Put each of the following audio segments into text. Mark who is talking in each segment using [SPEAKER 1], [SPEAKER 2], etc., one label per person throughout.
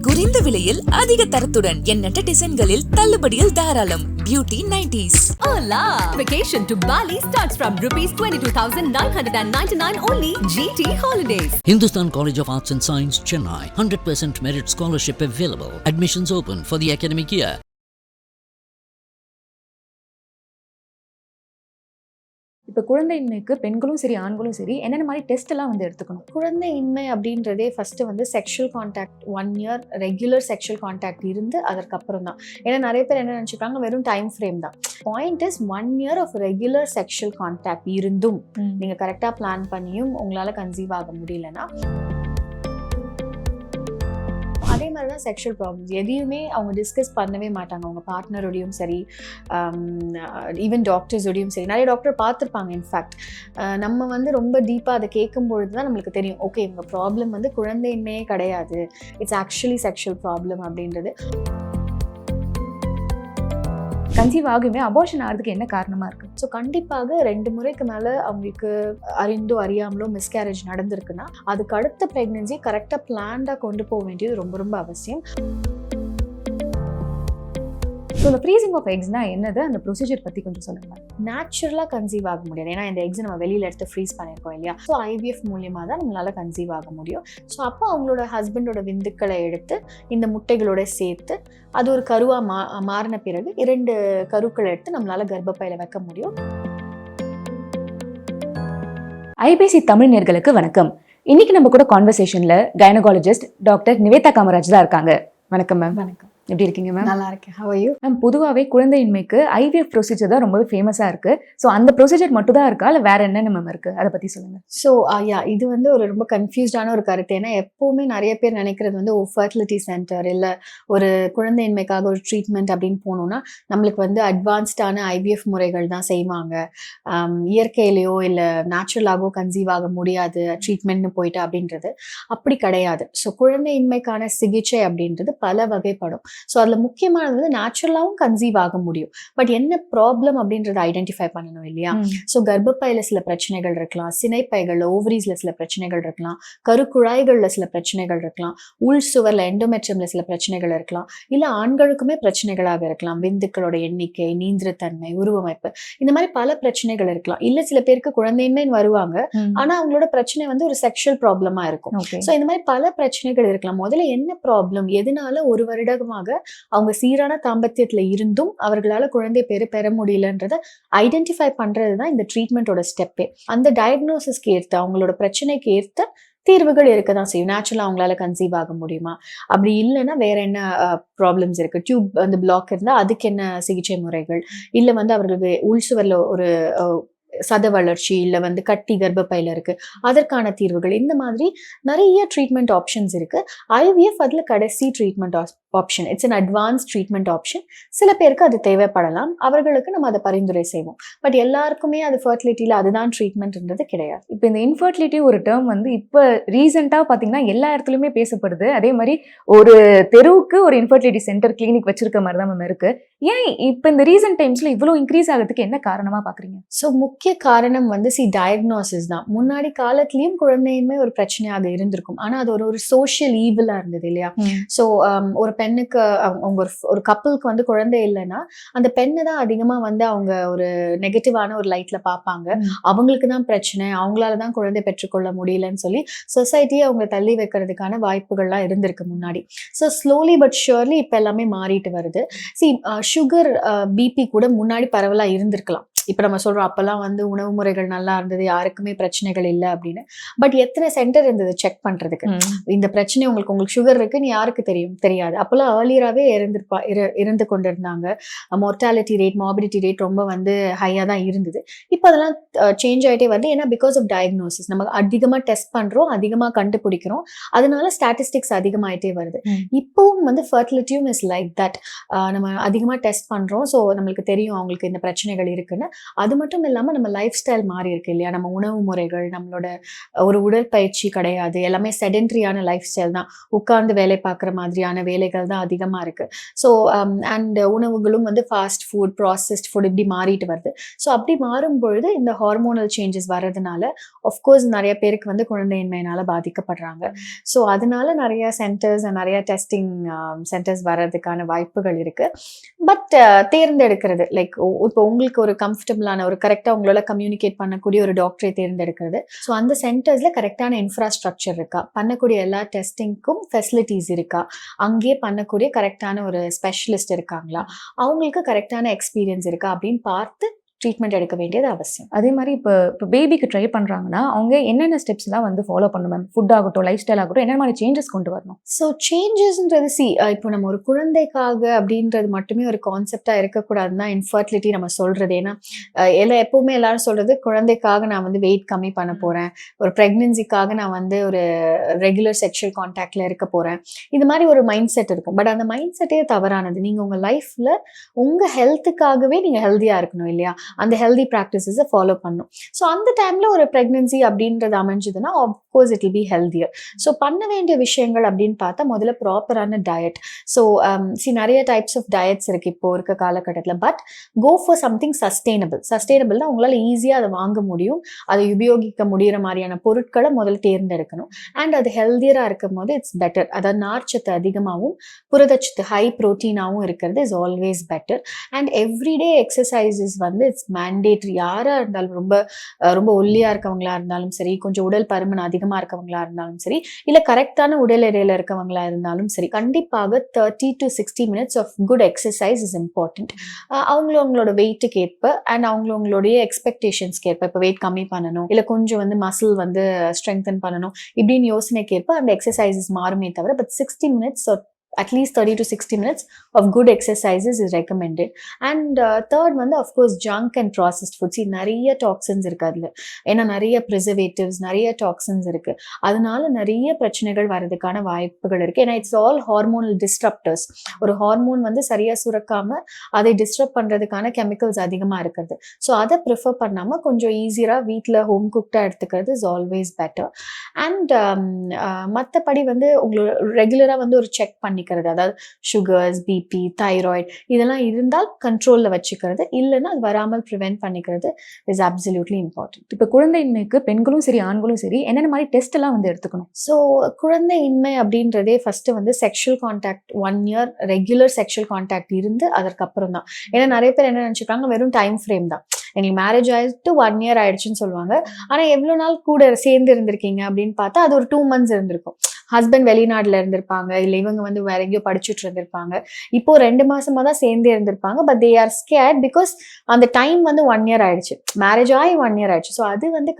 [SPEAKER 1] குறைந்த விலையில் அதிக தரத்துடன் எண்ணற்ற டிசைன்களில் தள்ளுபடியில் தாராளம். Beauty 90s.
[SPEAKER 2] Hola! Vacation to Bali starts from rupees 22,999 only. GT Holidays.
[SPEAKER 3] Hindustan College of Arts and Science, Chennai. 100% merit scholarship available. Admissions open for the academic year.
[SPEAKER 4] இப்போ குழந்தையின்மைக்கு பெண்களும் சரி ஆண்களும் சரி என்னென்ன மாதிரி டெஸ்ட் எல்லாம் வந்து எடுத்துக்கணும்?
[SPEAKER 5] குழந்தையின்மை அப்படின்றதே ஃபஸ்ட்டு வந்து sexual contact 1 year regular sexual contact இருந்து அதற்கப்புறம் தான். ஏன்னா நிறைய பேர் என்ன நினச்சிக்கிறாங்க, வெறும் டைம் ஃப்ரேம் தான். Point is 1 year of regular sexual contact இருந்தும் நீங்கள் கரெக்டாக பிளான் பண்ணியும் உங்களால் கன்சீவ் ஆக முடியலன்னா, அதே மாதிரி தான் செக்ஷுவல் ப்ராப்ளம்ஸ் எதையுமே அவங்க டிஸ்கஸ் பண்ணவே மாட்டாங்க. அவங்க பார்ட்னரோடையும் சரி, ஈவன் டாக்டர்ஸோடையும் சரி. நிறைய டாக்டர் பார்த்துருப்பாங்க. இன்ஃபேக்ட் நம்ம வந்து ரொம்ப டீப்பாக அதை கேட்கும்பொழுது தான் நம்மளுக்கு தெரியும், ஓகே இவங்க ப்ராப்ளம் வந்து குழந்தையின்மையே கிடையாது, இட்ஸ் ஆக்சுவலி செக்ஷுவல் ப்ராப்ளம் அப்படின்றது.
[SPEAKER 4] கன்சீவ் ஆகுமே அபார்ஷன் ஆகிறதுக்கு என்ன காரணமாக இருக்குது?
[SPEAKER 5] ஸோ கண்டிப்பாக 2 முறைக்கு மேலே அவங்களுக்கு அறிந்தோ அறியாமலோ மிஸ்கேரேஜ் நடந்திருக்குன்னா அதுக்கு அடுத்த ப்ரெக்னென்சி கரெக்டாக பிளான்டாக கொண்டு போக வேண்டியது ரொம்ப ரொம்ப அவசியம்.
[SPEAKER 4] ஸோ இந்த ஃப்ரீசிங் ஆஃப் எக்ஸ்னா என்னது, அந்த ப்ரொசீஜர் பற்றி கொஞ்சம் சொல்லுங்கள்.
[SPEAKER 5] நேச்சுரலாக கன்சீவ் ஆக முடியாது. ஏன்னா இந்த எக்ஸை நம்ம வெளியில் எடுத்து ஃப்ரீஸ் பண்ணியிருக்கோம் இல்லையா. ஸோ IVF மூலியமாக தான் நம்மளால் கன்சீவ் ஆக முடியும். ஸோ அப்போ அவங்களோட ஹஸ்பண்டோட விந்துக்களை எடுத்து இந்த முட்டைகளோட சேர்த்து அது ஒரு கருவாக மாறின பிறகு 2 கருக்களை எடுத்து நம்மளால் கர்ப்பப்பையில் வைக்க முடியும்.
[SPEAKER 4] ஐபிசி தமிழ் நேயர்களுக்கு வணக்கம். இன்னைக்கு நம்ம கூட கான்வர்சேஷனில் கைனகாலஜிஸ்ட் டாக்டர் நிவேதா காமராஜ் தான் இருக்காங்க. வணக்கம் மேம்.
[SPEAKER 5] வணக்கம்.
[SPEAKER 4] எப்படி இருக்கீங்க மேம்?
[SPEAKER 5] நல்லா இருக்கேன். How are you?
[SPEAKER 4] மேம், பொதுவாகவே குழந்தையின்மைக்கு IVF ப்ரொசீஜர் தான் ரொம்பவே ஃபேமஸாக இருக்குது. ஸோ அந்த ப்ரொசீஜர் மட்டும் தான் இருக்கா, இல்லை வேறு என்னென்ன மேம் இருக்குது, அதை பற்றி சொல்லுங்கள்.
[SPEAKER 5] ஸோ இது வந்து ஒரு ரொம்ப கன்ஃபியூஸ்டான ஒரு கருத்து. ஏன்னா எப்போவுமே நிறைய பேர் நினைக்கிறது வந்து ஃபர்டிலிட்டி சென்டர் இல்லை ஒரு குழந்தையின்மைக்காக ஒரு ட்ரீட்மெண்ட் அப்படின்னு போனோம்னா நம்மளுக்கு வந்து அட்வான்ஸ்டான IVF முறைகள் தான் செய்வாங்க, இயற்கையிலையோ இல்லை நேச்சுரலாகவோ கன்சீவ் ஆக முடியாது ட்ரீட்மெண்ட்னு போயிட்டு அப்படின்றது அப்படி கிடையாது. ஸோ குழந்தையின்மைக்கான சிகிச்சை அப்படின்றது பல வகைப்படும். ஸோ அதில் முக்கியமானது வந்து நேச்சுரலாகவும் கன்சீவ் ஆக முடியும். பட் என்ன ப்ராப்ளம் அப்படின்றத ஐடென்டிஃபை பண்ணணும் இல்லையா. ஸோ கர்ப்பப்பையில் சில பிரச்சனைகள் இருக்கலாம், சினைப்பைகளில் ஓவரீஸில் சில பிரச்சனைகள் இருக்கலாம், கருக்குழாய்களில் சில பிரச்சனைகள் இருக்கலாம், உள் சுவரில் எண்டோமெட்ரியமில் சில பிரச்சனைகள் இருக்கலாம், இல்லை ஆண்களுக்குமே பிரச்சனைகளாக இருக்கலாம், விந்துக்களோட எண்ணிக்கை, நீந்திரத்தன்மை, உருவமைப்பு, இந்த மாதிரி பல பிரச்சனைகள் இருக்கலாம். இல்லை சில பேருக்கு குழந்தையின்மைன்னு வருவாங்க, ஆனால் அவங்களோட பிரச்சனை வந்து ஒரு செக்ஷுவல் ப்ராப்ளமா இருக்கும். ஸோ இந்த மாதிரி பல பிரச்சனைகள் இருக்கலாம். முதல்ல என்ன ப்ராப்ளம், எதனால ஒரு வருடமாக அவங்க சீரான தாம்பத்தியத்துல இருந்தும் அவர்களால குழந்தை பேரு பெற முடியலன்றத ஐடென்டிஃபை பண்றதுதான் இந்த ட்ரீட்மெண்டோட ஸ்டெப்பே. அந்த டயக்னோசிஸ்க்கு ஏற்ற அவங்களோட பிரச்சனைக்கு ஏற்ற தீர்வுகள் இருக்க தான் செய்யும். நேச்சுரலா அவங்களால கன்சீவ் ஆக முடியுமா, அப்படி இல்லைன்னா வேற என்ன ப்ராப்ளம்ஸ் இருக்கு, டியூப் வந்து பிளாக் இருந்தா அதுக்கு என்ன சிகிச்சை முறைகள், இல்லை வந்து அவர்களுக்கு உள்சுவரில் ஒரு சத வளர்ச்சி, இல்லை வந்து கட்டி கர்ப்பப்பையில இருக்கு, அதற்கான தீர்வுகள், இந்த மாதிரி நிறைய ட்ரீட்மெண்ட் ஆப்ஷன்ஸ் இருக்கு. IVF அதுல கடைசி treatment option. It's an advance treatment option. சில பேருக்கு அது தேவைப்படலாம், அவர்களுக்கு நம்ம அதை பரிந்துரை செய்வோம். பட் எல்லாருக்குமே அது ஃபர்டிலிட்டியில் அதுதான் ட்ரீட்மெண்ட்ன்றது கிடையாது.
[SPEAKER 4] இப்போ இந்த இன்ஃபர்டிலிட்டி ஒரு டேர்ம் வந்து இப்போ ரீசெண்டாக பார்த்தீங்கன்னா எல்லா இடத்துலையுமே பேசப்படுது. அதே மாதிரி ஒரு தெருவுக்கு ஒரு இன்ஃபர்டிலிட்டி சென்டர் கிளினிக் வச்சிருக்க மாதிரி தான் மேம் இருக்கு. ஏன் இப்போ இந்த ரீசெண்ட் டைம்ஸ்ல இவ்வளோ இன்க்ரீஸ் ஆகிறதுக்கு என்ன காரணமா பார்க்குறீங்க?
[SPEAKER 5] ஸோ முக்கிய காரணம் வந்து டயக்னோசிஸ் தான். முன்னாடி காலத்திலயும் குழந்தையின்மை ஒரு பிரச்சனையாக இருந்திருக்கும், ஆனால் அது ஒரு சோஷியல் ஈவிலா இருந்தது இல்லையா. ஸோ ஒரு பெண்ணுக்கு அவங்க ஒரு கப்பலுக்கு வந்து குழந்தை இல்லைன்னா அந்த பெண்ணை தான் அதிகமாக வந்து அவங்க ஒரு நெகட்டிவான ஒரு லைட்ல பார்ப்பாங்க. அவங்களுக்கு தான் பிரச்சனை, அவங்களால தான் குழந்தை பெற்றுக்கொள்ள முடியலன்னு சொல்லி சொசைட்டியை அவங்க தள்ளி வைக்கிறதுக்கான வாய்ப்புகள்லாம் இருந்திருக்கு முன்னாடி. ஸோ ஸ்லோலி பட் ஷுவர்லி இப்போ எல்லாமே மாறிட்டு வருது. சுகர், BP கூட முன்னாடி பரவலாக இருந்திருக்கலாம். இப்போ நம்ம சொல்றோம் அப்பெல்லாம் வந்து உணவு முறைகள் நல்லா இருந்தது, யாருக்குமே பிரச்சனைகள் இல்லை அப்படின்னு. பட் எத்தனை சென்டர் இருந்தது செக் பண்றதுக்கு, இந்த பிரச்சனை உங்களுக்கு சுகர் இருக்குன்னு யாருக்கு தெரியாது. அப்பெல்லாம் ஏர்லியராகவே இறந்து கொண்டிருந்தாங்க. மோர்டாலிட்டி ரேட், மார்பிடிட்டி ரேட் ரொம்ப வந்து ஹையா தான் இருந்தது. இப்போ அதெல்லாம் சேஞ்ச் ஆகிட்டே வருது. ஏன்னா பிகாஸ் ஆஃப் டயக்னோசிஸ் நம்ம அதிகமாக டெஸ்ட் பண்றோம், அதிகமாக கண்டுபிடிக்கிறோம், அதனால ஸ்டாட்டிஸ்டிக்ஸ் அதிகமாயிட்டே வருது. இப்போவும் வந்து ஃபர்டிலிட்டியும் இஸ் லைக் தட். நம்ம அதிகமாக டெஸ்ட் பண்றோம், ஸோ நம்மளுக்கு தெரியும் அவங்களுக்கு இந்த பிரச்சனைகள் இருக்குன்னு. அது மட்டும் இல்லாமல் நம்ம லைஃப் ஸ்டைல் மாறி இருக்கு இல்லையா, நம்ம உணவு முறைகள், நம்மளோட ஒரு உடற்பயிற்சி கிடையாது, எல்லாமே செடென்ட்ரியான லைஃப் ஸ்டைல் தான், உட்கார்ந்து வேலை பார்க்குற மாதிரியான வேலைகள் தான் அதிகமாக இருக்குது. ஸோ அண்ட் உணவுகளும் வந்து ஃபாஸ்ட் ஃபுட், ப்ராசஸ்ட் ஃபுட் இப்படி மாறிட்டு வருது. ஸோ அப்படி மாறும் பொழுது இந்த ஹார்மோனல் சேஞ்சஸ் வர்றதுனால ஆஃப்கோர்ஸ் நிறைய பேருக்கு வந்து குழந்தையின்மையினால பாதிக்கப்படுறாங்க. ஸோ அதனால நிறைய சென்டர்ஸ், நிறைய டெஸ்டிங் சென்டர்ஸ் வர்றதுக்கான வாய்ப்புகள் இருக்கு. பட் தேர்ந்தெடுக்கிறது லைக் இப்போ உங்களுக்கு ஒரு கம்ஃபர்டபுளான ஒரு கரெக்டாக உங்களால கம்யூனிகேட் பண்ணக்கூடிய ஒரு டாக்டரை தேர்ந்தெடுக்கிறது. ஸோ அந்த சென்டர்ஸ்ல கரெக்டான இன்ஃப்ராஸ்ட்ரக்சர் இருக்கா, பண்ணக்கூடிய எல்லா டெஸ்டிங்க்கும் ஃபெசிலிட்டிஸ் இருக்கா, அங்கேயே பண்ணக்கூடிய கரெக்டான ஒரு ஸ்பெஷலிஸ்ட் இருக்காங்களா, அவங்களுக்கு கரெக்டான எக்ஸ்பீரியன்ஸ் இருக்கா அப்படின்னு பார்த்து ட்ரீட்மெண்ட் எடுக்க வேண்டியது அவசியம்.
[SPEAKER 4] அதே மாதிரி இப்போ பேபிக்கு ட்ரை பண்ணுறாங்கன்னா அவங்க என்னென்ன ஸ்டெப்ஸ்லாம் வந்து ஃபாலோ பண்ணணும் மேம்? ஃபுட் ஆகட்டும், லைஃப் ஸ்டைல் ஆகட்டும், என்ன மாதிரி சேஞ்சஸ் கொண்டு வரணும்?
[SPEAKER 5] ஸோ சேஞ்சஸ்ன்றது இப்போ நம்ம ஒரு குழந்தைக்காக அப்படின்றது மட்டுமே ஒரு கான்செப்டாக இருக்கக்கூடாதுன்னு தான் இன்ஃபர்டிலிட்டி நம்ம சொல்கிறது. ஏன்னா எப்பவுமே எல்லாரும் சொல்கிறது குழந்தைக்காக நான் வந்து வெயிட் கம்மி பண்ண போகிறேன், ஒரு ப்ரெக்னென்சிக்காக நான் வந்து ஒரு ரெகுலர் செக்ஷுவல் கான்டாக்டில் இருக்க போகிறேன், இது மாதிரி ஒரு மைண்ட் செட் இருக்கும். பட் அந்த மைண்ட் செட்டே தவறானது. நீங்கள் உங்கள் லைஃப்பில் உங்கள் ஹெல்த்துக்காகவே நீங்கள் ஹெல்த்தியாக இருக்கணும் இல்லையா, அந்த ஹெல்தி ப்ராக்டிசஸை ஃபாலோ பண்ணும். ஸோ அந்த டைமில் ஒரு ப்ரெக்னென்சி அப்படின்றது அமைஞ்சதுன்னா of course it will be healthier. So பண்ண வேண்டிய விஷயங்கள் அப்படின்னு பார்த்தா முதல்ல ப்ராப்பரான டயட். ஸோ நிறைய டைப்ஸ் ஆஃப் டயட்ஸ் இருக்குது இப்போ இருக்க காலகட்டத்தில். பட் கோ ஃபார் சம்திங் சஸ்டெயினபிள்னா உங்களால் ஈஸியாக அதை வாங்க முடியும், அதை உபயோகிக்க முடிகிற மாதிரியான பொருட்களை முதல்ல தேர்ந்தெடுக்கணும். அண்ட் அது ஹெல்தியராக இருக்கும் போது இட்ஸ் பெட்டர். அதாவது நார்ச்சத்து அதிகமாகவும் புரதச்சத்து ஹை ப்ரோட்டீனாகவும் இருக்கிறது is always better. And everyday exercises வந்து இட்ஸ் மேண்டேட்ரி. யாராக இருந்தாலும் ரொம்ப ஒல்லியாக இருக்கவங்களா இருந்தாலும் சரி, கொஞ்சம் உடல் பருமன் அதிகமாக இருக்கவங்களா இருந்தாலும் சரி, இல்லை கரெக்டான உடல் எடையில் இருக்கவங்களா இருந்தாலும் சரி, கண்டிப்பாக 30 to 60 minutes of good exercise is important. அவங்களோட வெயிட்டுக்கு ஏற்ப அண்ட் அவங்களுடைய எக்ஸ்பெக்டேஷன்ஸ்க்கு ஏற்ப, இப்போ வெயிட் கம்மி பண்ணணும் இல்லை கொஞ்சம் வந்து மசில் வந்து ஸ்ட்ரெங்தன் பண்ணணும் இப்படின்னு யோசனைக்கு ஏற்ப அந்த எக்ஸசைசஸ் மாறுமே தவிர, but 60 minutes or at least 30 to 60 minutes of good exercises is recommended. And third வந்து of course junk and processed foods. நிறைய டாக்ஸின்ஸ் இருக்கு அதில், ஏன்னா நிறைய ப்ரிசர்வேட்டிவ்ஸ், நிறைய டாக்ஸின்ஸ் இருக்கு, அதனால நிறைய பிரச்சனைகள் வர்றதுக்கான வாய்ப்புகள் இருக்கு. ஏன்னா இட்ஸ் ஆல் ஹார்மோனல் டிஸ்ட்ரப்டர்ஸ். ஒரு ஹார்மோன் வந்து சரியா சுரக்காம அதை டிஸ்டர்ப் பண்றதுக்கான கெமிக்கல்ஸ் அதிகமாக இருக்கிறது. ஸோ அதை ப்ரிஃபர் பண்ணாமல் கொஞ்சம் ஈஸியாக வீட்டில் ஹோம் குக்டாக எடுத்துக்கிறது இஸ் ஆல்வேஸ் பெட்டர். அண்ட் மற்றபடி வந்து உங்களோட ரெகுலராக வந்து ஒரு செக் பண்ணி, அதாவது சுகர்ஸ், பிபி, தைராய்டு இதெல்லாம் இருந்தால் கண்ட்ரோல்ல வச்சுக்கிறது, இல்லைன்னா அது வராமல் ப்ரிவென்ட் பண்ணிக்கிறது இஸ் அப்சல்யூட்லி இம்பார்ட்டன்ட்.
[SPEAKER 4] இப்போ குழந்தையின்மைக்கு பெண்களும் சரி ஆண்களும் சரி என்னென்ன மாதிரி டெஸ்ட் எல்லாம் வந்து எடுத்துக்கணும்?
[SPEAKER 5] ஸோ குழந்தையின்மை அப்படின்றதே ஃபர்ஸ்ட் வந்து sexual contact 1 year regular sexual contact இருந்து அதற்கப்புறம் தான். ஏன்னா நிறைய பேர் என்ன நினைச்சுக்கிறாங்க, வெறும் டைம் ஃப்ரேம் தான், எங்களுக்கு மேரேஜ் ஆயிட்டு 1 year ஆயிடுச்சுன்னு சொல்லுவாங்க. ஆனால் எவ்வளோ நாள் கூட சேர்ந்து இருந்திருக்கீங்க அப்படின்னு பார்த்தா அது ஒரு 2 months இருந்திருக்கும். ஹஸ்பண்ட் வெளிநாடுல இருந்திருப்பாங்க, இல்லை இவங்க வந்து வேற எங்கேயோ படிச்சுட்டு இருந்திருப்பாங்க, இப்போ 2 மாசமா தான் சேர்ந்தே இருந்திருப்பாங்க. But they are scared because அந்த டைம் வந்து 1 year ஆயிடுச்சு, மேரேஜ் ஆகி 1 year ஆயிடுச்சு. ஸோ அது வந்து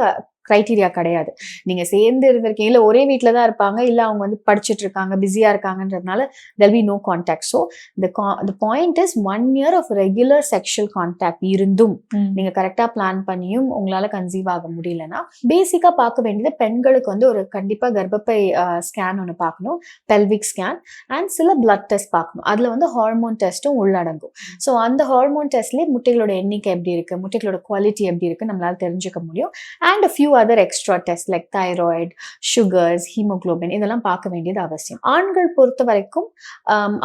[SPEAKER 5] கிரைட்டீரியா கிடையாது. நீங்க சேர்ந்து இருந்திருக்கீங்க, இல்லை ஒரே வீட்டில் தான் இருப்பாங்க, இல்லை அவங்க வந்து படிச்சுட்டு இருக்காங்க, பிஸியா இருக்காங்கன்றதுனால there'll be no contact. So the point is 1 year of regular sexual contact இருந்தும் நீங்க கரெக்டா பிளான் பண்ணியும் உங்களால கன்சீவ் ஆக முடியலன்னா பேசிக்கா பார்க்க வேண்டியது பெண்களுக்கு வந்து ஒரு கண்டிப்பா கர்ப்பப்பை ஸ்கேன் ஒன்று பார்க்கணும், பெல்விக் ஸ்கேன், அண்ட் சில பிளட் டெஸ்ட் பார்க்கணும். அதுல வந்து ஹார்மோன் டெஸ்ட்டும் உள்ளடங்கும். ஸோ அந்த ஹார்மோன் டெஸ்ட்லேயே முட்டைகளோட எண்ணிக்கை எப்படி இருக்கு, முட்டைகளோட குவாலிட்டி எப்படி இருக்கு நம்மளால தெரிஞ்சுக்க முடியும். And few other extra tests like thyroid, sugars, hemoglobin இதெல்லாம் பார்க்க வேண்டியது அவசியம். ஆண்கள் பொறுத்த வரைக்கும்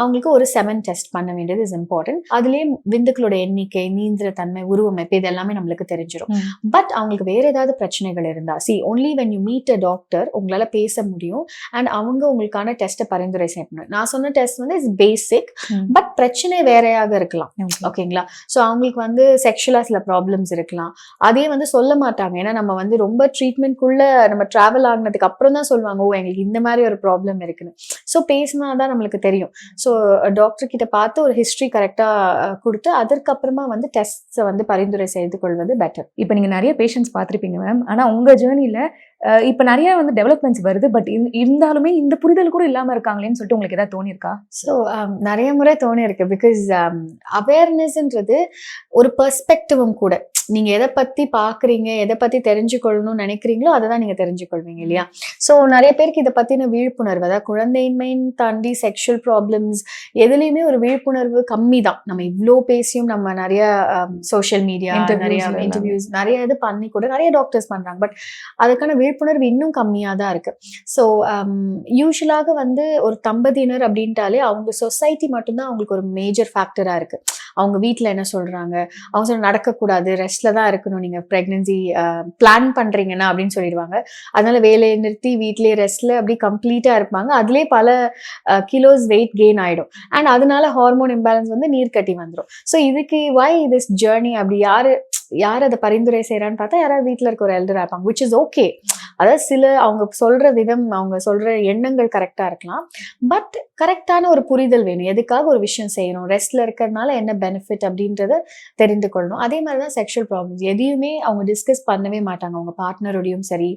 [SPEAKER 5] அவங்களுக்கு ஒரு 7 டெஸ்ட் பண்ண வேண்டியது இஸ் இம்பார்ட்டன்ட். அதுலேயே விந்துக்களோட எண்ணிக்கை, நீந்திர தன்மை, உருவமைப்பு இது எல்லாமே நம்மளுக்கு தெரிஞ்சிடும். பட் அவங்களுக்கு வேற ஏதாவது பிரச்சனைகள் இருந்தா only when you meet a doctor உங்களால பேச முடியும் அண்ட் அவங்க உங்களுக்கான டெஸ்ட்டை பரிந்துரை செய்யணும். நான் சொன்ன டெஸ்ட் வந்து இஸ் பேசிக், பட் பிரச்சனை வேறையாக இருக்கலாம். ஓகேங்களா? ஸோ அவங்களுக்கு வந்து செக்ஷுவலா சில ப்ராப்ளம்ஸ் இருக்கலாம், அதே வந்து சொல்ல மாட்டாங்க. ஏன்னா நம்ம வந்து ரொம்ப ட்ரீட்மெண்ட்குள்ள நம்ம டிராவல் ஆகினதுக்கு அப்புறம் தான் சொல்லுவாங்க, ஓ எங்களுக்கு இந்த மாதிரி ஒரு ப்ராப்ளம் இருக்குன்னு. ஸோ பேசினாதான் நம்மளுக்கு தெரியும். ஸோ டாக்டர் கிட்ட பார்த்து ஒரு ஹிஸ்டரி கரெக்டா கொடுத்து அதற்கப்புறமா வந்து டெஸ்ட்ஸை வந்து பரிந்துரை செய்து கொள்வது பெட்டர்.
[SPEAKER 4] இப்போ நீங்க நிறைய பேஷண்ட்ஸ் பார்த்துருப்பீங்க மேம், ஆனா உங்க ஜேர்னில இப்ப நிறைய வந்து டெவலப்மெண்ட்ஸ் வருது. பட் இருந்தாலுமே இந்த புரிதல் கூட இல்லாம இருக்காங்களேன்னு சொல்லிட்டு உங்களுக்கு ஏதாவது தோணியிருக்கா?
[SPEAKER 5] ஸோ நிறைய முறை தோணி இருக்கு. பிகாஸ் அவேர்னஸ்ன்றது ஒரு பெர்ஸ்பெக்டிவும் கூட. நீங்க எதை பத்தி பாக்குறீங்க, எதை பத்தி தெரிஞ்சுக்கொள்ளணும்னு நினைக்கிறீங்களோ அதை தான் நீங்க தெரிஞ்சுக்கொள்வீங்க இல்லையா? ஸோ நிறைய பேருக்கு இதை பத்தின விழிப்புணர்வு, அதாவது குழந்தையின்மைன்னு தாண்டி செக்ஷுவல் ப்ராப்ளம்ஸ் எதுலையுமே ஒரு விழிப்புணர்வு கம்மி தான். நம்ம இவ்வளோ பேசியும் நம்ம நிறைய சோஷியல் மீடியா, நிறைய இன்டர்வியூஸ், நிறைய இது பண்ணி கூட நிறைய டாக்டர்ஸ் பண்றாங்க. பட் அதுக்கான விழிப்புணர்வு இன்னும் கம்மியாக தான் இருக்கு. ஸோ யூஸ்வலாக வந்து ஒரு தம்பதியினர் அப்படின்ட்டாலே அவங்க சொசைட்டி மட்டும்தான் அவங்களுக்கு ஒரு மேஜர் ஃபேக்டரா இருக்கு. அவங்க வீட்டில் என்ன சொல்றாங்க, அவங்க சொல்ல நடக்கக்கூடாது, ரெஸ்ட்ல தான் இருக்கணும், நீங்க பிரெக்னன்சி பிளான் பண்றீங்கன்னா அப்படின்னு சொல்லிடுவாங்க. அதனால வேலையை நிறுத்தி வீட்லயே ரெஸ்ட்ல அப்படி கம்ப்ளீட்டா இருப்பாங்க. அதுலேயே பல கிலோஸ் வெயிட் கெயின் ஆயிடும். அண்ட் அதனால ஹார்மோன் இம்பேலன்ஸ் வந்து நீர் கட்டி வந்துடும். ஸோ இதுக்கு வை திஸ் ஜேர்னி, அப்படி யார் அதை பரிந்துரை செய்யறான்னு பார்த்தா யாராவது வீட்டில் இருக்க ஒரு எல்டரா இருப்பாங்க, விச் இஸ் ஓகே. அதாவது சில அவங்க சொல்ற விதம், அவங்க சொல்ற எண்ணங்கள் கரெக்டா இருக்கலாம். பட் கரெக்டான ஒரு புரிதல் வேணும். எதுக்காக ஒரு விஷயம் செய்யணும், ரெஸ்ட்ல இருக்கிறதுனால என்ன பெனிஃபிட் அப்படின்றத தெரிந்து கொள்ளணும். அதே மாதிரிதான் செக்ஷுவல் ப்ராப்ளம்ஸ் எதையுமே அவங்க டிஸ்கஸ் பண்ணவே மாட்டாங்க. அவங்க பார்ட்னரோடையும் சரி,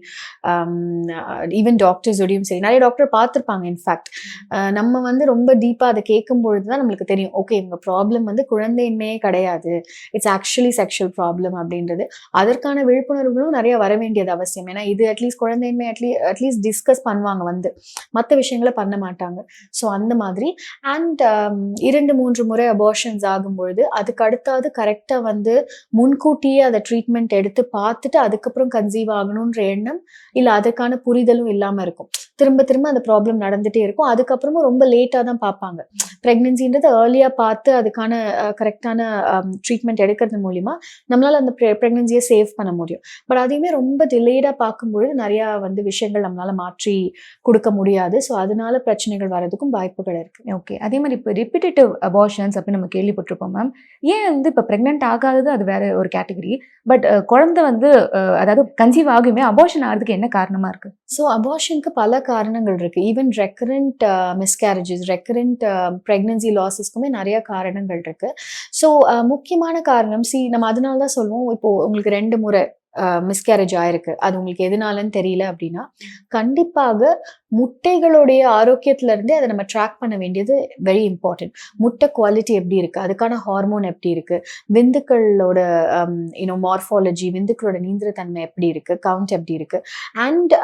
[SPEAKER 5] ஈவன் டாக்டர்ஸோடையும் சரி. நிறைய டாக்டர் பார்த்துருப்பாங்க. இன்ஃபேக்ட் நம்ம வந்து ரொம்ப டீப்பா அதை கேட்கும் பொழுதுதான் நம்மளுக்கு தெரியும், ஓகே இவங்க ப்ராப்ளம் வந்து குழந்தையின்மையே கிடையாது, இட்ஸ் ஆக்சுவலி செக்ஷுவல் ப்ராப்ளம் அப்படின்றது. அதற்கான விழிப்புணர்வுகளும் நிறைய வர வேண்டியது அவசியம். ஏன்னா இது அட்லீஸ்ட் குழந்தையின்மை அட்லீஸ்ட் டிஸ்கஸ் பண்ணுவாங்க, வந்து மற்ற விஷயங்களை பண்ண மாட்டாங்க. ஸோ அந்த மாதிரி. அண்ட் 2-3 முறை அபார்ஷன்ஸ் ஆகும்பொழுது அதுக்கு அடுத்தாவது கரெக்டா வந்து முன்கூட்டியே அதை ட்ரீட்மெண்ட் எடுத்து பார்த்துட்டு அதுக்கப்புறம் கன்சீவ் ஆகணும்ன்ற எண்ணம் இல்லை அதுக்கான புரிதலும் இல்லாம இருக்கும். திரும்ப திரும்ப அந்த ப்ராப்ளம் நடந்துட்டே இருக்கும். அதுக்கப்புறமும் ரொம்ப லேட்டா தான் பார்ப்பாங்க. பிரெக்னன்சின்றது ஏர்லியா பார்த்து அதுக்கான கரெக்டான ட்ரீட்மெண்ட் எடுக்கிறது மூலியமா நம்மளால அந்த பிரெக்னன்சியை சேவ் பண்ண முடியும். பட் அதையுமே ரொம்ப டிலேடா பார்க்கும்பொழுது நிறைய வந்து விஷயங்கள் நம்மளால மாற்றி கொடுக்க முடியாது. ஸோ அதனால பிரச்சனைகள் வர்றதுக்கும் வாய்ப்புகள் இருக்கு.
[SPEAKER 4] ஓகே. அதே மாதிரி இப்போ ரிப்பீட்டேட்டிவ் அபார்ஷன்ஸ் அப்படின்னு நம்ம கேள்விப்பட்டிருப்போம் மேம். ஏன் வந்து இப்போ பிரெக்னென்ட் ஆகாதது அது வேற ஒரு கேட்டகரி, பட் குழந்தை வந்து அதாவது கன்சீவ் ஆகுமே அபார்ஷன் ஆகிறதுக்கு என்ன காரணமா இருக்கு?
[SPEAKER 5] ஸோ அபார்ஷனுக்கு பல காரணங்கள் இருக்கு. Even recurrent miscarriages, recurrent pregnancy லாஸஸ்க்குமே நிறைய காரணங்கள் இருக்கு. ஸோ முக்கியமான காரணம் நம்ம அதனால தான் சொல்லுவோம், இப்போ உங்களுக்கு 2 முறை மிஸ்கேரேஜ் ஆயிருக்கு, அது உங்களுக்கு எதனாலன்னு தெரியல அப்படின்னா கண்டிப்பாக முட்டைகளுடைய ஆரோக்கியத்துல இருந்தே அதை நம்ம ட்ராக் பண்ண வேண்டியது வெரி இம்பார்ட்டன்ட். முட்டை குவாலிட்டி எப்படி இருக்கு, அதுக்கான ஹார்மோன் எப்படி இருக்கு, விந்துக்களோட மார்ஃபாலஜி, விந்துக்களோட நீந்திரத்தன்மை எப்படி இருக்கு, கவுண்ட் எப்படி இருக்கு, அண்ட்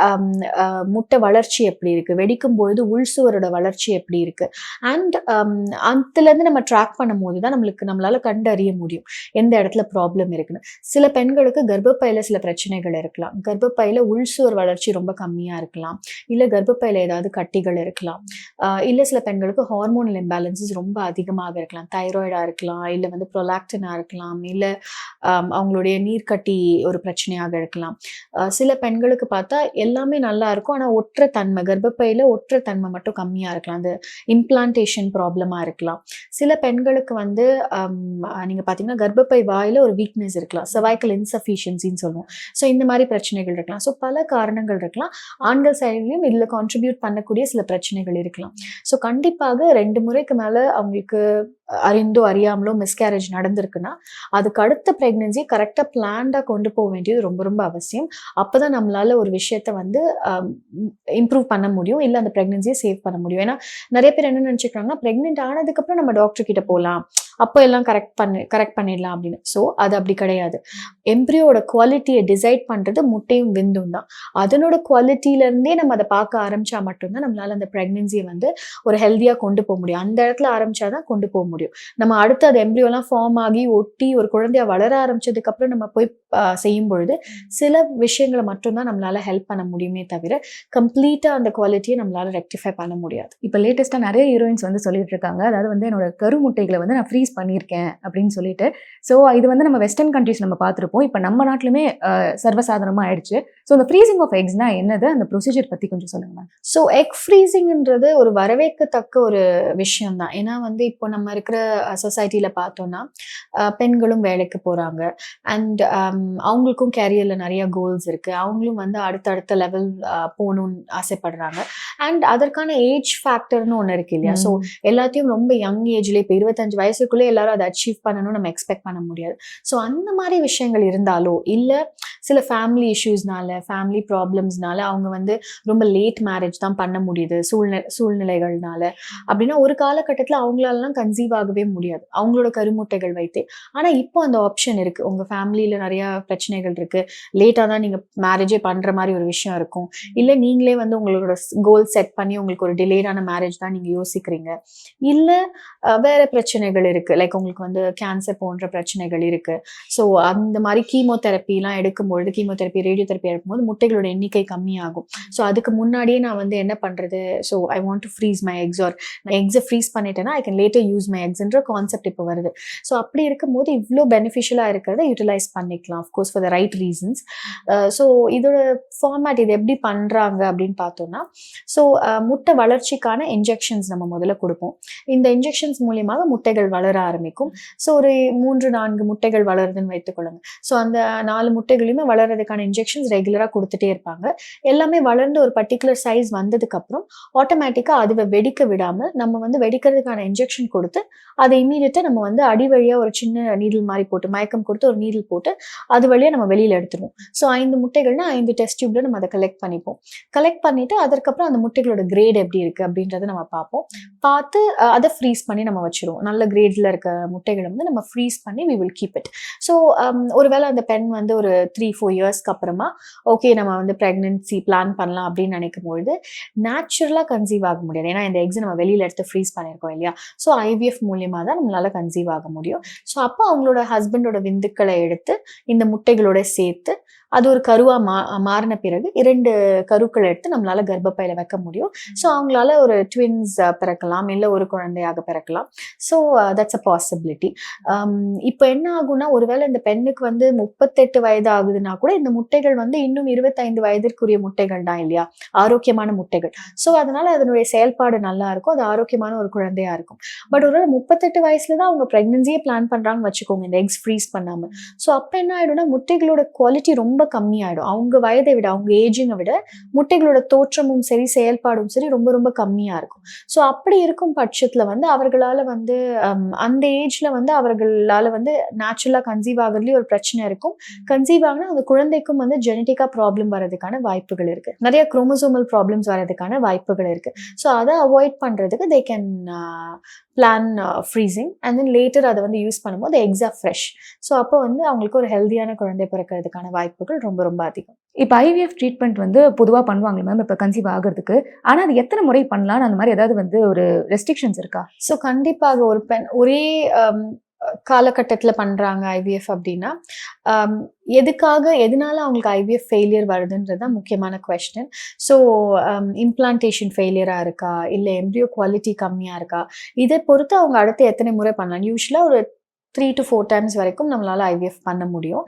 [SPEAKER 5] முட்டை வளர்ச்சி எப்படி இருக்கு, வெடிக்கும் பொழுது உள்சுவரோட வளர்ச்சி எப்படி இருக்கு, அண்ட் அதுல இருந்து நம்ம ட்ராக் பண்ணும் போதுதான் நம்மளால கண்டறிய முடியும் எந்த இடத்துல ப்ராப்ளம் இருக்குன்னு. சில பெண்களுக்கு கர்ப்பப்பையில சில பிரச்சனைகள் இருக்கலாம், கர்ப்பப்பையில உள்சுவர் வளர்ச்சி ரொம்ப கம்மியா இருக்கலாம், இல்ல கர்ப்பப்பையில ஏதாவது கட்டிகள் இருக்கலாம், இல்ல சில பெண்களுக்கு ஹார்மோனல் இம்பேலன்சஸ் ரொம்ப அதிகமாக இருக்கலாம், தைராய்டா இருக்கலாம், இல்ல வந்து ப்ரொலாக்டினா இருக்கலாம், இல்ல அவங்களுடைய நீர்க்கட்டி ஒரு பிரச்சனையாக இருக்கலாம். சில பெண்களுக்கு பார்த்தா எல்லாமே நல்லா இருக்கும், ஆனா ஒற்றை தன்மை, கர்ப்பப்பையில ஒற்றை தன்மை மட்டும் கம்மியா இருக்கலாம், அந்த இம்ப்ளான்டேஷன் ப்ராப்ளமா இருக்கலாம். சில பெண்களுக்கு வந்து நீங்க பாத்தீங்கன்னா கர்ப்பப்பை வாயில ஒரு வீக்னஸ் இருக்கலாம், சர்வைக்கல் இன்சஃபிஷியன்சின்னு சொல்லுவோம். ஸோ இந்த மாதிரி பிரச்சனைகள் இருக்கலாம். ஸோ பல காரணங்கள் இருக்கலாம். ஆண்கள் சைட்லையும் இதுல கான்ட்ரிபியூட் பண்ணக்கூடிய சில பிரச்சனைகள் இருக்கலாம். ஸோ கண்டிப்பாக 2 முறைக்கு மேல அவங்களுக்கு அறிந்தோ அறியாமலோ மிஸ்கேரேஜ் நடந்திருக்குன்னா அதுக்கு அடுத்த பிரெக்னன்சி கரெக்டா பிளான்டா கொண்டு போக வேண்டியது ரொம்ப ரொம்ப அவசியம். அப்பதான் நம்மளால ஒரு விஷயத்த வந்து இம்ப்ரூவ் பண்ண முடியும், இல்லை அந்த பிரெக்னன்சியை சேவ் பண்ண முடியும். ஏன்னா நிறைய பேர் என்ன நினைச்சுக்கிறாங்கன்னா பிரெக்னென்ட் ஆனதுக்கு அப்புறம் நம்ம டாக்டர் கிட்ட போகலாம், அப்போ எல்லாம் கரெக்ட் பண்ணிடலாம் அப்படின்னு. ஸோ அது அப்படி கிடையாது. எம்ப்ரியோட குவாலிட்டியை டிசைட் பண்றது முட்டையும் விந்தும் தான். அதனோட குவாலிட்டியில இருந்தே நம்ம அதை பார்க்க ஆரம்பிச்சா மட்டும்தான் நம்மளால அந்த பிரெக்னன்சியை வந்து ஒரு ஹெல்தியா கொண்டு போக முடியும். அந்த இடத்துல ஆரம்பிச்சாதான் கொண்டு போக முடியும். நம்ம அடுத்து அது எம்ப்ரியோலாம் ஃபார்ம் ஆகி ஒட்டி ஒரு குழந்தையா வளர ஆரம்பிச்சதுக்கு அப்புறம் நம்ம போய் செய்யும் பொழுது சில விஷயங்களை மட்டும்தான் நம்மளால ஹெல்ப் பண்ண முடியுமே தவிர கம்ப்ளீட்டா அந்த குவாலிட்டியை நம்மளால ரெக்டிஃபை பண்ண முடியாது.
[SPEAKER 4] இப்போ லேட்டஸ்டா நிறைய ஹீரோயின்ஸ் வந்து சொல்லிட்டு இருக்காங்க, அதாவது வந்து என்னோட கருமுட்டைகளை வந்து நான் ஃப்ரீஸ் பண்ணியிருக்கேன் அப்படின்னு சொல்லிட்டு. ஸோ இது வந்து நம்ம வெஸ்டர்ன் கண்ட்ரீஸ் நம்ம பார்த்துருப்போம், இப்போ நம்ம நாட்டிலுமே சர்வசாதாரணமா ஆயிடுச்சு. ஸோ அந்த ஃப்ரீசிங் ஆஃப் எக்ஸ்னா என்னது, அந்த ப்ரொசீஜர் பத்தி கொஞ்சம் சொல்லுங்க மேம்.
[SPEAKER 5] ஸோ எக் ஃப்ரீசிங்ன்றது ஒரு வரவேற்கத்தக்க ஒரு விஷயம் தான். ஏன்னா வந்து இப்போ நம்ம இருக்கிற சொசைட்டில பார்த்தோம்னா பெண்களும் வேலைக்கு போறாங்க, அண்ட் அவங்களுக்கும் கேரியர்ல நிறைய கோல்ஸ் இருக்கு, அவங்களும் வந்து அடுத்தடுத்த லெவல் போகணும்னு ஆசைப்படுறாங்க. அண்ட் அதற்கான ஏஜ் ஃபேக்டர்னு ஒன்று இருக்கு இல்லையா. ஸோ எல்லாத்தையும் ரொம்ப யங் ஏஜ்ல இப்போ 25 வயசுக்குள்ளே எல்லாரும் அதை அச்சீவ் பண்ணணும்னு நம்ம எக்ஸ்பெக்ட் பண்ண முடியாது. ஸோ அந்த மாதிரி விஷயங்கள் இருந்தாலோ இல்லை சில ஃபேமிலி இஷ்யூஸ்னால ஃபேமிலி ப்ராப்ளம்ஸ்னால அவங்க வந்து ரொம்ப லேட் மேரேஜ் தான் பண்ண முடியுது சூழ்நிலைகள்னால அப்படின்னா ஒரு காலகட்டத்தில் அவங்களாலாம் கன்சீவ் ஆகவே முடியாது அவங்களோட கருமுட்டைகள் வைத்தே. ஆனால் இப்போ அந்த ஆப்ஷன் இருக்குது. உங்கள் ஃபேமிலியில் நிறையா பிரச்சனைகள் இருக்குது, லேட்டாக தான் நீங்கள் மேரேஜே பண்ணுற மாதிரி ஒரு விஷயம் இருக்கும், இல்லை நீங்களே வந்து உங்களோட கோல் செட் பண்ணி உங்களுக்கு ஒரு டிலேடான மேரேஜ் தான் நீங்கள் யோசிக்கிறீங்க, இல்லை வேறு பிரச்சனைகள் இருக்குது, லைக் உங்களுக்கு வந்து கேன்சர் போன்ற பிரச்சனைகள் இருக்குது. ஸோ அந்த மாதிரி கீமோதெரப்பிலாம் எடுக்கும்பொழுது ரேடியோ தெரப்பி எடுக்கும்போது முட்டைகளோட எண்ணிக்கை கம்மியாகும். ஸோ அதுக்கு முன்னாடியே நான் வந்து என்ன பண்ணுறது, so I want to freeze my eggs, or நான் எக்ஸை ஃப்ரீஸ் பண்ணிட்டேன்னா I can later use my எக்ஸ்ன்ற கான்செப்ட் இப்போ வருது. ஸோ அப்படி இருக்கும்போது இவ்வளோ பெனிஃபிஷியலாக இருக்கிறத யூட்டிலைஸ் பண்ணிக்கலாம், of course for the right reasons. So இதோட ஃபார்மேட் இது எப்படி பண்ணுறாங்க அப்படின்னு பார்த்தோம்னா, ஸோ முட்டை வளர்ச்சிக்கான இன்ஜெக்ஷன்ஸ் நம்ம முதல்ல கொடுப்போம். இந்த இன்ஜெக்ஷன்ஸ் மூலியமாக முட்டைகள் வளர ஆரம்பிக்கும். ஸோ ஒரு 3-4 முட்டைகள் வளருதுன்னு வைத்துக்கொள்ளுங்க. ஸோ அந்த 4 முட்டைகளையுமே வளர்றதுக்கான இன்ஜெக்ஷன்ஸ் ரெகுலராக கொடுத்துட்டே இருப்பாங்க. எல்லாமே வளர்ந்து ஒரு பர்டிகுலர் சைஸ் வந்ததுக்கப்புறம் ஆட்டோமேட்டிக்காக அதுவை வெடிக்க விடாமல் நம்ம வந்து வெடிக்கிறதுக்கான இன்ஜெக்ஷன் கொடுத்து அதை இமீடியட்டாக நம்ம வந்து அடி வழியாக ஒரு சின்ன நீடில் மாதிரி போட்டு மயக்கம் கொடுத்து ஒரு நீடில் போட்டு அது வழியாக நம்ம வெளியில் எடுத்துருவோம். ஸோ 5 முட்டைகள்னா 5 டெஸ்ட் டியூப்ல நம்ம அதை கலெக்ட் பண்ணிட்டு அதற்கப்புறம் அந்த முட்டைகளோட கிரேட் எப்படி இருக்குது அப்படின்றத நம்ம பார்த்து அதை ஃப்ரீஸ் பண்ணி நம்ம வச்சிருவோம். நல்ல கிரேட்ல இருக்க முட்டைகளை வந்து நம்ம ஃப்ரீஸ் பண்ணி we will keep it. So ஒருவேளை அந்த பெண் வந்து ஒரு 3-4 இயர்ஸ்க்கு அப்புறமா ஓகே நம்ம வந்து ப்ரெக்னன்சி பிளான் பண்ணலாம் அப்படின்னு நினைக்கும் பொழுது நேச்சுரலாக கன்சீவ் ஆக முடியாது. ஏன்னா இந்த எக்ஸை நம்ம வெளியில் எடுத்து ஃப்ரீஸ் பண்ணியிருக்கோம் இல்லையா. ஸோ ஐவிஎஃப் மூலியமாக தான் நம்மளால கன்சீவ் ஆக முடியும். ஸோ அப்போ அவங்களோட ஹஸ்பண்டோட விந்துக்களை எடுத்து இந்த முட்டைகளோட சேர்த்து அது ஒரு கருவாக மாறின பிறகு 2 கருக்களை எடுத்து நம்மளால கர்ப்பப்பையில வைக்க முடியும். ஸோ அவங்களால ஒரு ட்வின்ஸ் பிறக்கலாம், இல்லை ஒரு குழந்தையாக பிறக்கலாம். So that's a possibility. இப்போ என்ன ஆகும்னா, ஒருவேளை இந்த பெண்ணுக்கு வந்து 38 வயது ஆகுதுன்னா கூட இந்த முட்டைகள் வந்து இன்னும் 25 வயதிற்குரிய முட்டைகள் தான் இல்லையா, ஆரோக்கியமான முட்டைகள். ஸோ அதனால அதனுடைய செயல்பாடு நல்லா இருக்கும், அது ஆரோக்கியமான ஒரு குழந்தையா இருக்கும். பட் ஒருவேளை 38 வயசுல தான் அவங்க பிரெக்னன்சியே பிளான் பண்றாங்கன்னு வச்சுக்கோங்க, இந்த எக்ஸ் ஃப்ரீஸ் பண்ணாம. ஸோ அப்போ என்ன ஆயிடும்னா, முட்டைகளோட குவாலிட்டி ரொம்ப கம்மியாயிடும். அவங்க வயதை விட, அவங்க ஏஜிங்கை விட முட்டைகளோட தோற்றமும் சரி செயல்பாடும் சரி ரொம்ப ரொம்ப கம்மியா இருக்கும். ஸோ அப்படி இருக்கும் பட்சத்துல வந்து அவர்களால வந்து அந்த ஏஜ்ல வந்து அவர்களால வந்து நேச்சுரலா கன்சீவ் ஆகிறதுலயும் ஒரு பிரச்சனை இருக்கும். கன்சீவ் ஆகினா அந்த குழந்தைக்கும் வந்து ஜெனட்டிக்கா ப்ராப்ளம் வர்றதுக்கான வாய்ப்புகள் இருக்கு, நிறைய குரோமோசோமல் ப்ராப்ளம்ஸ் வர்றதுக்கான வாய்ப்புகள் இருக்கு. ஸோ அதை அவாய்ட் பண்றதுக்கு they can plan freezing and then later அதை வந்து யூஸ் பண்ணும்போது எக்ஸா ஃப்ரெஷ். ஸோ அப்போ வந்து அவங்களுக்கு ஒரு ஹெல்தியான குழந்தை பிறக்கிறதுக்கான வாய்ப்புகள் ரொம்ப ரொம்ப அதிகம்.
[SPEAKER 4] இப்போ ஐவிஎஃப் ட்ரீட்மெண்ட் வந்து பொதுவாக பண்ணுவாங்க மேம் இப்போ கன்சீவ் ஆகிறதுக்கு. ஆனால் அது எத்தனை முறை பண்ணலாம், அந்த மாதிரி ஏதாவது வந்து ஒரு ரெஸ்ட்ரிக்ஷன்ஸ் இருக்கா?
[SPEAKER 5] ஸோ கண்டிப்பாக ஒரு பெண் ஒரே காலகட்டத்தில் பண்ணுறாங்க ஐவிஎஃப் அப்படின்னா எதனால அவங்களுக்கு ஐவிஎஃப் ஃபெயிலியர் வருதுன்றது தான் முக்கியமான கொஸ்டின். ஸோ இம்ப்ளான்டேஷன் ஃபெயிலியராக இருக்கா, இல்லை எம்ப்ரியோ குவாலிட்டி கம்மியாக இருக்கா, இதை பொறுத்து அவங்க அடுத்து எத்தனை முறை பண்ணலாம். யூஸ்வலாக ஒரு 3 to 4 times வரைக்கும் நம்மளால ஐவிஎஃப் பண்ண முடியும்.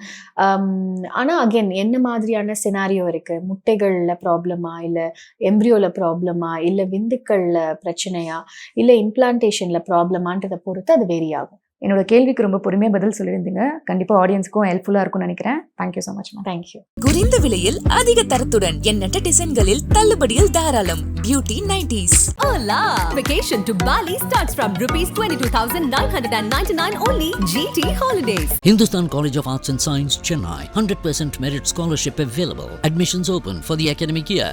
[SPEAKER 5] ஆனால் அகெயின் என்ன மாதிரியான சினாரியோ இருக்குது, முட்டைகளில் ப்ராப்ளமா, இல்லை எம்ப்ரியோவில் ப்ராப்ளமா, இல்லை விந்துக்களில் பிரச்சனையா, இல்லை இம்ப்ளான்டேஷனில் ப்ராப்ளமான்றதை பொறுத்து அது வேரி ஆகும்.
[SPEAKER 4] என்னோட கேள்விக்கு ரொம்ப பொறுமையாக பதில் சொல்லியிருந்தீங்க. கண்டிப்பாக ஆடியன்ஸ்க்கும் ஹெல்ப்ஃபுல்லாக இருக்கும்னு நினைக்கிறேன். Thank you so much ma'am.
[SPEAKER 5] Thank you.
[SPEAKER 1] குறைந்த விலையில் அதிக தரத்துடன் எண்ணற்ற டிசைன்களில் தள்ளுபடியில் தாராளம் beauty 90s.
[SPEAKER 2] Hola! Vacation to Bali starts from rupees 22,999 only. GT Holidays.
[SPEAKER 3] Hindustan College of Arts and Science, Chennai. 100% merit scholarship available. Admissions open for the academic year.